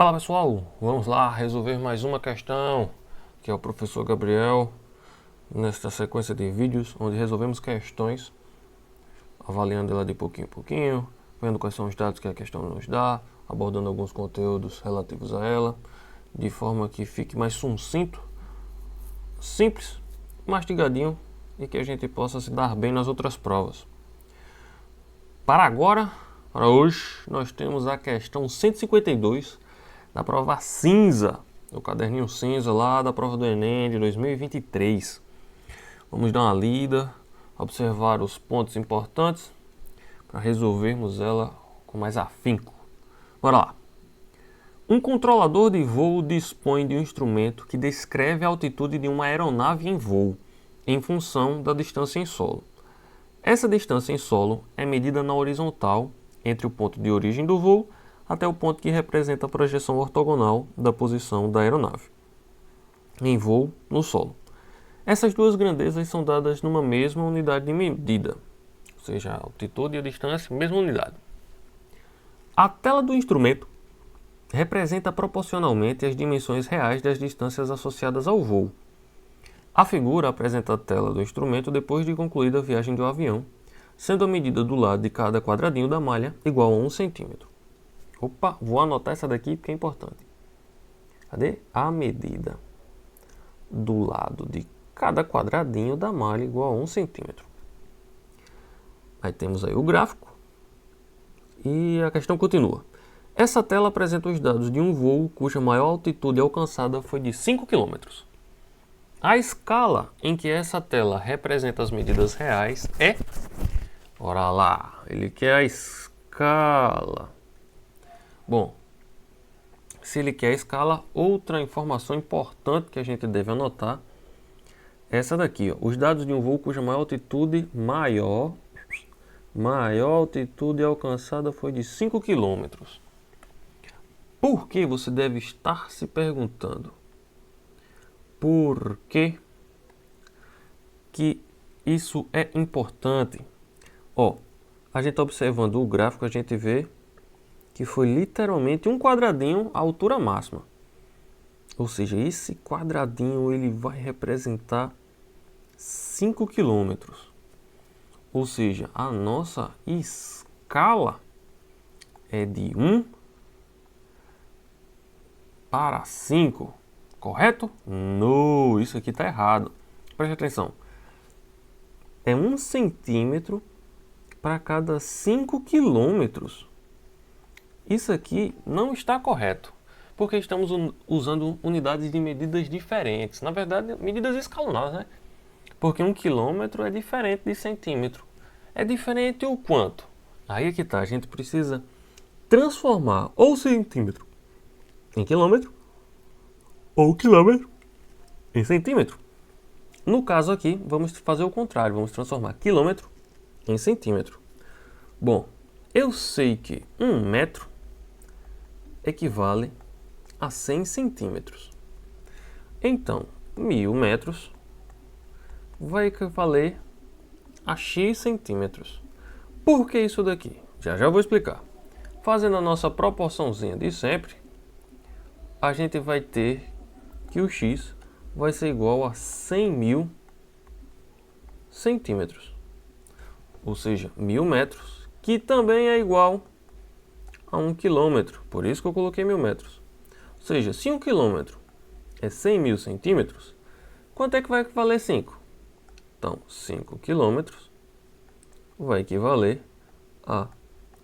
Fala pessoal, vamos lá resolver mais uma questão, que é o professor Gabriel, nesta sequência de vídeos, onde resolvemos questões, avaliando ela de pouquinho em pouquinho, vendo quais são os dados que a questão nos dá, abordando alguns conteúdos relativos a ela, de forma que fique mais sucinto, simples, mastigadinho, e que a gente possa se dar bem nas outras provas. Para hoje, nós temos a questão 152, da prova cinza, do caderninho cinza lá da prova do Enem de 2023. Vamos dar uma lida, observar os pontos importantes para resolvermos ela com mais afinco. Bora lá. Um controlador de voo dispõe de um instrumento que descreve a altitude de uma aeronave em voo, em função da distância em solo. Essa distância em solo é medida na horizontal entre o ponto de origem do voo até o ponto que representa a projeção ortogonal da posição da aeronave em voo no solo. Essas duas grandezas são dadas numa mesma unidade de medida, ou seja, a altitude e a distância, mesma unidade. A tela do instrumento representa proporcionalmente as dimensões reais das distâncias associadas ao voo. A figura apresenta a tela do instrumento depois de concluída a viagem do avião, sendo a medida do lado de cada quadradinho da malha igual a 1 centímetro. Opa, vou anotar essa daqui porque é importante. Cadê? A medida do lado de cada quadradinho da malha igual a 1 centímetro. Aí temos aí o gráfico. E a questão continua. Essa tela apresenta os dados de um voo cuja maior altitude alcançada foi de 5 km. A escala em que essa tela representa as medidas reais é... Bora lá, ele quer a escala. Bom, se ele quer a escala, outra informação importante que a gente deve anotar é essa daqui, ó. Os dados de um voo cuja maior altitude alcançada foi de 5 km. Por que você deve estar se perguntando? Por que isso é importante? Ó, a gente observando o gráfico, a gente vê que foi literalmente um quadradinho à altura máxima. Ou seja, esse quadradinho ele vai representar 5 km. Ou seja, a nossa escala é de 1 para 5. Correto? Não, isso aqui está errado. Preste atenção. É 1 centímetro para cada 5 quilômetros. Isso aqui não está correto, porque estamos usando unidades de medidas diferentes. Na verdade, medidas escalonadas, né? Porque 1 quilômetro é diferente de centímetro. É diferente o quanto? Aí é que tá, a gente precisa transformar ou centímetro em quilômetro, ou quilômetro em centímetro. No caso aqui, vamos fazer o contrário, vamos transformar quilômetro em centímetro. Bom, eu sei que 1 metro equivale a 100 centímetros. Então, 1000 metros vai equivaler a x centímetros. Por que isso daqui? Já vou explicar. Fazendo a nossa proporçãozinha de sempre, a gente vai ter que o x vai ser igual a 100.000 centímetros. Ou seja, 1000 metros, que também é igual a 1 quilômetro, por isso que eu coloquei 1000 metros. Ou seja, se 1 quilômetro é 100.000 centímetros, quanto é que vai equivaler 5? Então, 5 quilômetros vai equivaler a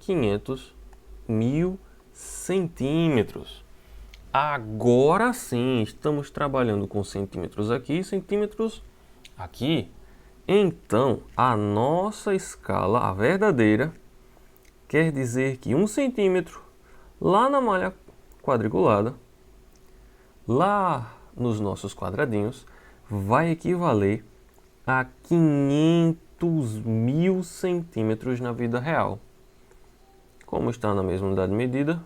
500.000 centímetros. Agora sim, estamos trabalhando com centímetros aqui e centímetros aqui. Então, a nossa escala, a verdadeira, quer dizer que 1 centímetro lá na malha quadriculada, lá nos nossos quadradinhos, vai equivaler a 500.000 centímetros na vida real. Como está na mesma unidade de medida,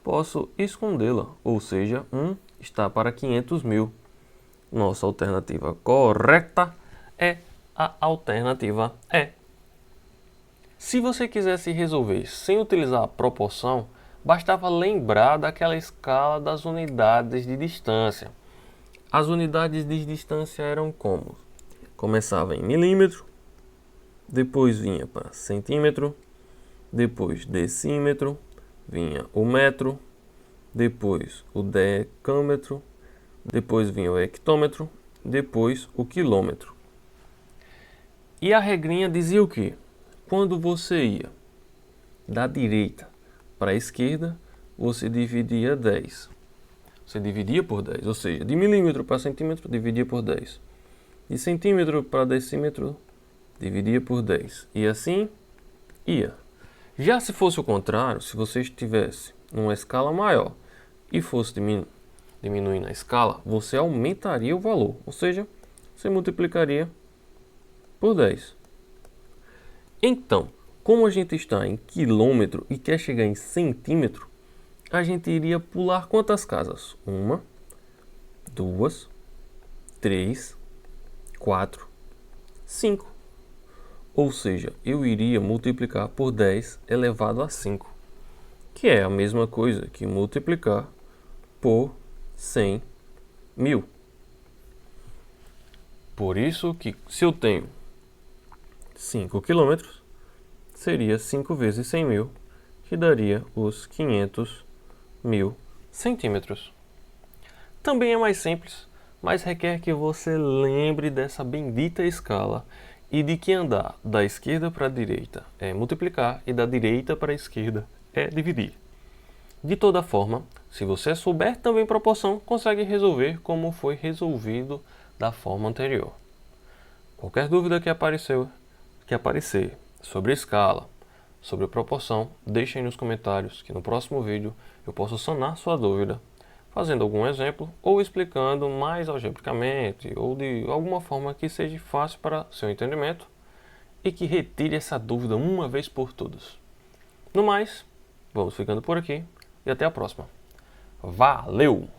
posso escondê-la, ou seja, 1 está para 500.000. Nossa alternativa correta é a alternativa E. Se você quisesse resolver sem utilizar a proporção, bastava lembrar daquela escala das unidades de distância. As unidades de distância eram como? Começava em milímetro, depois vinha para centímetro, depois decímetro, vinha o metro, depois o decâmetro, depois vinha o hectômetro, depois o quilômetro. E a regrinha dizia o quê? Quando você ia da direita para a esquerda, você dividia 10. Você dividia por 10, ou seja, de milímetro para centímetro, dividia por 10. De centímetro para decímetro, dividia por 10. E assim ia. Já se fosse o contrário, se você estivesse numa escala maior e fosse diminuindo a escala, você aumentaria o valor, ou seja, você multiplicaria por 10. Então, como a gente está em quilômetro e quer chegar em centímetro, a gente iria pular quantas casas? 1, 2, 3, 4, 5. Ou seja, eu iria multiplicar por 10 elevado a 5, que é a mesma coisa que multiplicar por 100.000. Por isso que se eu tenho 5 quilômetros, seria 5 vezes 100.000, que daria os 500.000 centímetros. Também é mais simples, mas requer que você lembre dessa bendita escala e de que andar da esquerda para a direita é multiplicar e da direita para a esquerda é dividir. De toda forma, se você souber também proporção, consegue resolver como foi resolvido da forma anterior. Qualquer dúvida que aparecer sobre escala, sobre proporção, deixem nos comentários que no próximo vídeo eu posso sanar sua dúvida, fazendo algum exemplo ou explicando mais algebricamente ou de alguma forma que seja fácil para seu entendimento e que retire essa dúvida uma vez por todas. No mais, vamos ficando por aqui e até a próxima. Valeu!